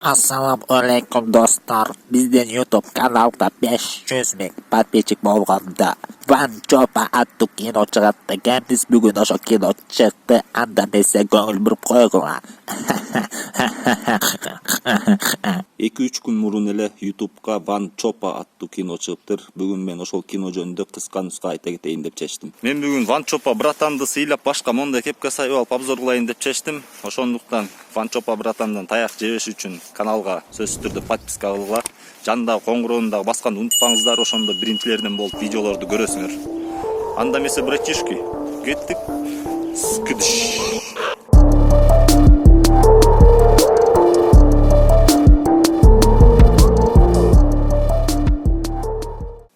Assalamu alaikum dostlar. Bizden YouTube kanalda 500 ming подписчик bo'lganda ВАНЧОПА attu kino chiqdi. Biz bugun o'sha kino chiqdi. Anda desa ko'ngil burib qo'yinglar. 2-3 kun murun ele YouTube'ga ВАНЧОПА attu kino chiqdi. Bugun men o'shol kino jönündө kıска нуска айта кетейин деп чечтим. Men bugun ВАНЧОПА братанды сыйлап башка мондай кепке сайып алып обзор кылайын деп чечтим. Ошондуктан ВАНЧОПА братандан таяк жебеш үчүн каналга сөзсүз түрдө подписка кылгыла. Жандагы коңгуроонду басканды унутпаңыздар, ошондо биринчилерден болуп видеолорду көрөсүңөр. Анда эмесе братишки, кеттик. Скидиш.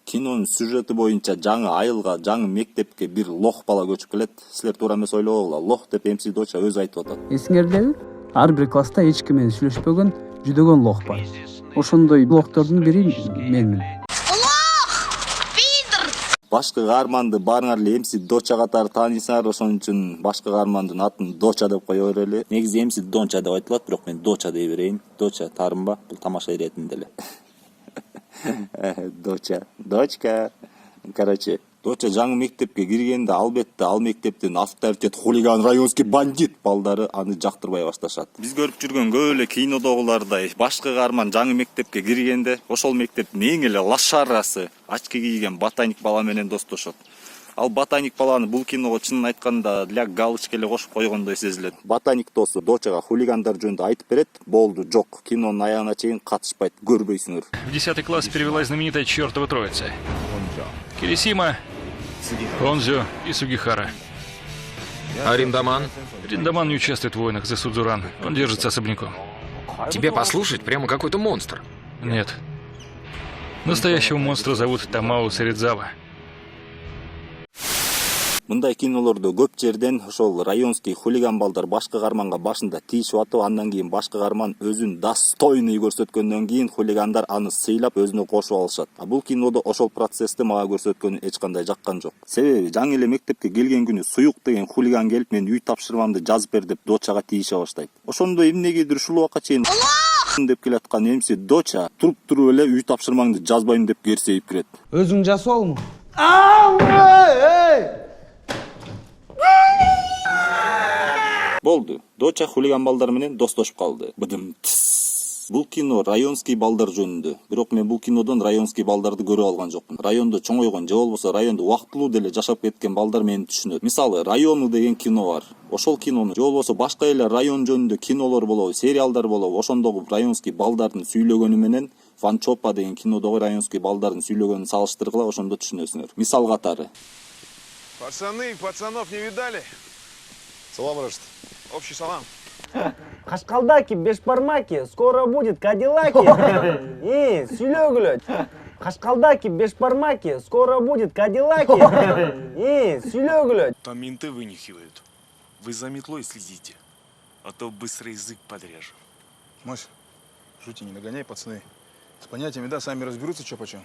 Кинонун сюжети боюнча жаңы айылга, жаңы мектепке бир лох бала көчүп келет. Силер туура эмес ойлобогула. Лох деп МС Доча өзү айтып атат. Эсиңердеби? Ар бир класста эчки менен сүйлөшпөгөн жүдөгөн лох бар. Ошондой лохтордун бири менмин. Башкы каарманды баарыңар эле МС Доча катары таанисыңар, ошон үчүн башкы каармандын атын Доча деп кое берели. Негизи МС Доча деп айтылат, бирок мен Доча дей берейин. Доча таарынба, бул тамаша иретинде эле. Доча, дочка. Короче, Доча жаңы мектепке киргенде албетте ал мектептин авторитет хулиган районский бандит балдары аны жактырбай башташат. Биз көрүп жүргөн көп эле кинодогулардай башкы каарман жаңы мектепке киргенде ошол мектептин эң эле лошарасы очки кийген ботаник бала менен достошот. Ал ботаник баланы бул киного чынын айтканда для галочки эле кошуп койгондой сезилет. Ботаник досу Дочага хулигандар жөнүндө айтып берет. Болду, жок, кинонун аягына чейин катышпайт, көрбөйсүңөр. В 10 класс перевелась знаменитая чертова троица. Кирисима, Онзё и Сугихара. А Риндаман? Риндаман не участвует в войнах за Судзуран. Он держится особняком. Тебе послушать прямо какой-то монстр. Нет. Настоящего монстра зовут Тамао Саридзава. Мындай кинолордо көп жерден ошол районский хулиган балдар башкы каарманга башында тийишип атып, андан кийин башкы каарман өзүн достойный көрсөткөндөн кийин хулигандар аны сыйлап өзүнө кошуп алышат. А бул кинодо ошол процессти мага көрсөткөнү эч кандай жаккан жок. Себеби жаңы эле мектепке келген күнү Суюк деген хулиган келип мен үй тапшырмамды жазып бер деп Дочага тийише баштайт. Ошондо эмнегедир ушул убакка чейин деп келаткан МС Доча туруп эле үй тапшырмаңды жазбайм деп керсейип кирет. Өзүң жасоолму? Болду. Доча хулиган балдар менен достошуп калды. Быдым. Бул кино районский балдар жөнүндө. Бирок мен бул кинодон районский балдарды көрүп алган жокмун. Райондо чоңойгон же болбосо райондо убактылуу деле жашап кеткен балдар мени түшүнөт. Мисалы, Районы деген кино бар. Ошол кинону же болбосо башка эле район жөнүндө кинолор болобу, сериалдар болобу, ошондогу районский балдардын сүйлөгөнү менен ВАНЧОПА деген кинодогу районский балдардын сүйлөгөнүн салыштыргыла, ошондо түшүнөсүңөр. Мисал катары. Пацаны, пацанов не видали? Салам, Рашид. Общий салам. Кашкалдаки, бешбармаки, скоро будет кадиллаки. Сүйлөгүлөт. Кашкалдаки, бешбармаки, скоро будет кадиллаки. Сүйлөгүлөт. Там менты вынюхивают. Вы за метлой следите, а то быстро язык подрежу. Мось, шути не нагоняй, пацаны. С понятиями, да, сами разберутся, что почем.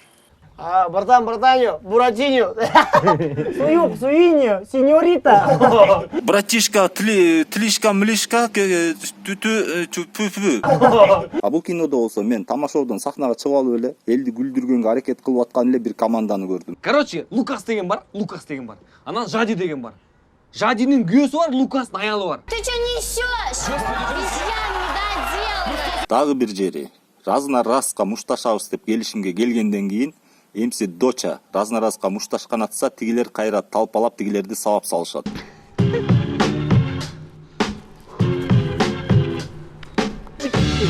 Братаньо, Буратиньо. Суюк, суиньо, сеньорита. Братишка, тлишка, млишка, А бул кинодо болсо мен тамашоодон сахнага чыгып алып эле элди күлдүргөнгө аракет кылып аткан эле бир команданы көрдүм. Короче, Лукас деген бар. Анан Жади деген бар. Жадинин күйөөсү бар, Лукастын аялы бар. Ты что несешь? Дагы бир жери. Разнаразга мушташабыз деп келишимге келгенден кийин МС Доча разнаразга мушташ канатса, тигилер кайра талпалап тигилерди сабап салышат.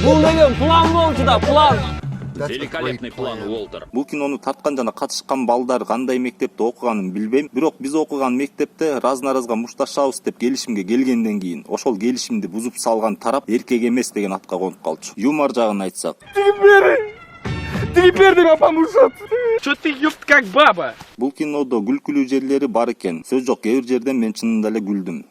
Бул деген план болчу да, план. Великолепный план, Уолтер. Бул кинону тарткан жана катышкан балдар кандай мектепте окуганын билбейм, бирок биз окуган мектепте разнаразга мушташабыз деп келишимге келгенден кийин ошол келишимди бузуп салган тарап эркек эмес деген атка конуп калчу. Юмор жагын айтсак. Теперь тебе поможет. Что ты, ёпт, как баба? Бул кинодо күлкүлүү жерлери бар экен. Сөз жок, кээ бир жерден мен чынында эле күлдүм.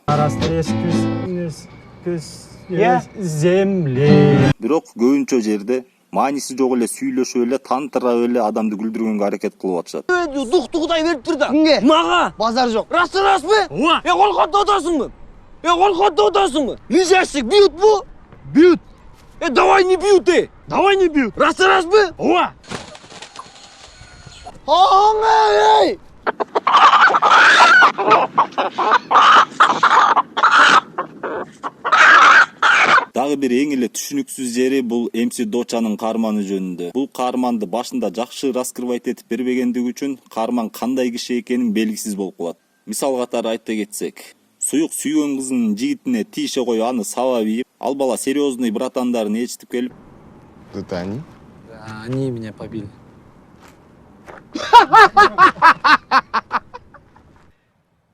Бирок көбүнчө жерде мааниси жок эле сүйлөшүп эле, тантырап эле адамды күлдүргөнгө аракет кылып атышат. Дуктугудай берип тур да. Кимге? Мага. Базар жок. Расмы? Колхотто отурасыңбы? Колхотто отурасыңбы? Лежащик бьют бу? Бьют. Давай не бью ты! Давай не бью! Раз бы! Ова! Эй! Дагы бир эң эле түшүнүксүз жери бул МС Дочанын каарманы жөнүндө. Бул каарманды башында жакшы раскрывать этип бербегендиги үчүн каарман кандай киши экени белгисиз болуп калат. Мисал катары айта кетсек, суюк сүйгөн кызынын жигитине тийише коюп аны сабап ийип, ал бала серьезный братандарын ээрчитип келип, Это они? Да, они меня побили.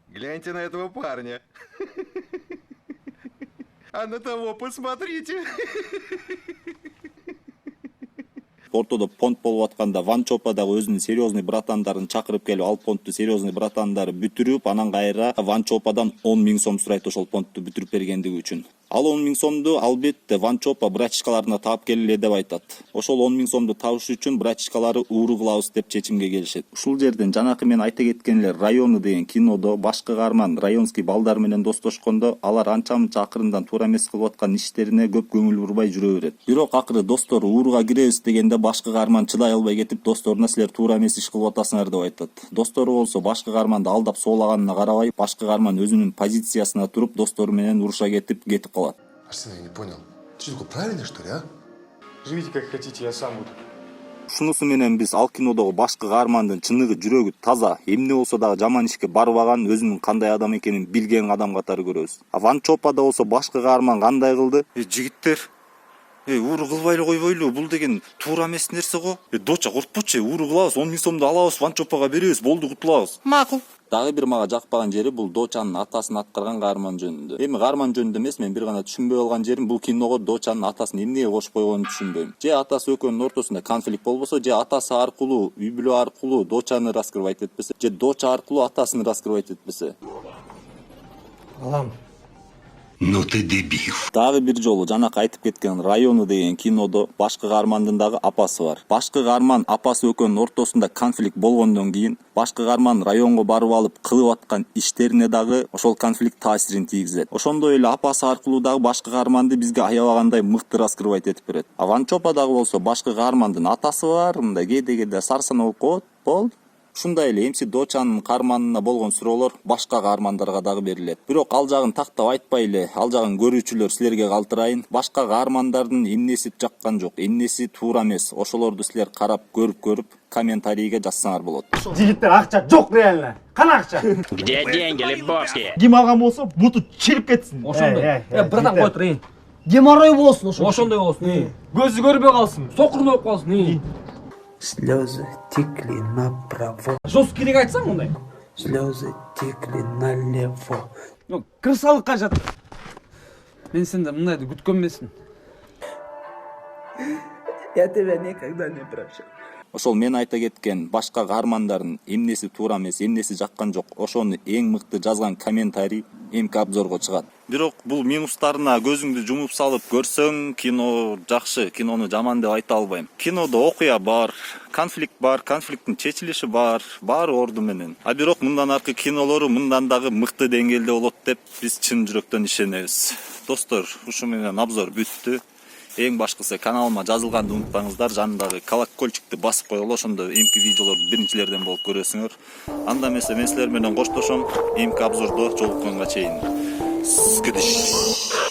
Гляньте на этого парня. А на того посмотрите. ортодо понт болуп атканда ВАНЧОПА дагы өзүнүн серьезный братандарын чакырып келип, ал понтту серьезный братандары бүтүрүп, анан кайра ВАНЧОПАдан 10 000 сом сурайт ошол понтту бүтүрүп бергендиги үчүн. Ал 10 000 сомду албетте ВАНЧОПА братишкаларына таап келели деп айтат. Ошол 10 000 сомду табыш үчүн братишкалары ууру кылабыз деп чечимге келишет. Ушул жерден жанакы мен айта кеткен эле районы деген кинодо башкы каарман районский балдар менен достошкондо алар анча-мынча акырындан туура эмес кылып аткан иштерине көп көңүл бурбай жүрө берет. Бирок акыры достор ууруга киребиз дегенде башкы каарман чыдай албай кетип, досторуна силер туура эмес иш кылып атасыңар деп айтат. Достору болсо башкы каарманды алдап соолаганына карабай, башкы каарман өзүнүн позициясына туруп достору менен уруша кетип калат. Арсен, я не понял. Ты что, такой правильный, что ли, а? Живите как хотите, я сам буду. Шунусу менен биз ал кинодогу башкы каармандын чыныгы, жүрөгү таза, эмне болсо дагы жаман ишке барбаган, өзүнүн кандай адам экенин билген адам катары көрөбүз. А ВАНЧОПАда болсо башкы каарман кандай кылды? Жигиттер, ууру кылбай эле койбойлу, бул деген туура эмес нерсе го. Доча коркпочу, ууру кылабыз, 10 000 сомду алабыз, ВАНЧОПАга беребиз, болду, кутулабыз. Макул. Дагы бир мага жакпаган жери бул Дочанын атасын аткарган каарман жөнүндө. Эми каарман жөнүндө эмес, мен бир гана түшүнбөй калган жерим бул киного Дочанын атасын эмнеге кошуп койгонун түшүнбөйм. Же атасы экөөнүн ортосунда конфликт болбосо, же атасы аркылуу, үй бүлө аркылуу Дочаны раскрывать этпесе, же Доча аркылуу атасын раскрывать этпесе. Балам. Ну ты дебил. Дагы бир жолу жанакы айтып кеткен районы деген кинодо башкы каармандын дагы апасы бар. Башкы каарман апасы экөөнүн ортосунда конфликт болгондон кийин башкы каарман районго барып алып кылып аткан иштерине дагы ошол конфликт таасирин тийгизет. Ошондой эле апасы аркылуу дагы башкы каарманды бизге аябагандай мыкты раскрывать этип берет. А ВАНЧОПА дагы болсо башкы каармандын атасы бар, мындай кээде сарсана болуп коет. Болду. Ушундай эле МС Дочанын каарманына болгон суроолор башка каармандарга дагы берилет. Бирок ал жагын тактап айтпай эле, ал жагын көрүүчүлөр силерге калтырайын. Башка каармандардын эмнеси жаккан жок, эмнеси туура эмес, ошолорду силер карап көрүп комментарийге жазсаңар болот. Жигиттер акча жок реально. Кана акча? Где деньги, Лебовский? Ким алган болсо буту чирип кетсин. Ошондой. Братан кой турайын. Геморрой болсун ошо. Ошондой болсун. Көзү көрбөй калсын. Сокур болуп калсын. Слезы текли направо. Жесткирээк айтсаң мындай. Слезы текли налево. Крысалыкка жат. Мен сенден мындайды күткөн эмесмин. Я тебя никогда не прощу. Ошол мен айта кеткен башка каармандардын эмнеси туура эмес, эмнеси жаккан жок, ошону эң мыкты жазган комментарий эмки обзорго чыгат. Бирок бул минустарына көзүңдү жумуп салып көрсөң, кино жакшы, кинону жаман деп айта албайм. Кинодо окуя бар, конфликт бар, конфликттин чечилиши бар, баары орду менен. А бирок мындан аркы кинолору мындан дагы мыкты деңгээлде болот деп биз чын жүрөктөн ишенебиз. Достор, ушу менен обзор бүттү. Эң башкысы каналыма жазылганды унутпаңыздар, жанындагы колокольчикти басып койгула, ошондо эмки видеолорду биринчилерден болуп көрөсүңөр. Анда эмесе мен силер менен коштошом, эмки обзордо жолукканга чейин. Скидиш.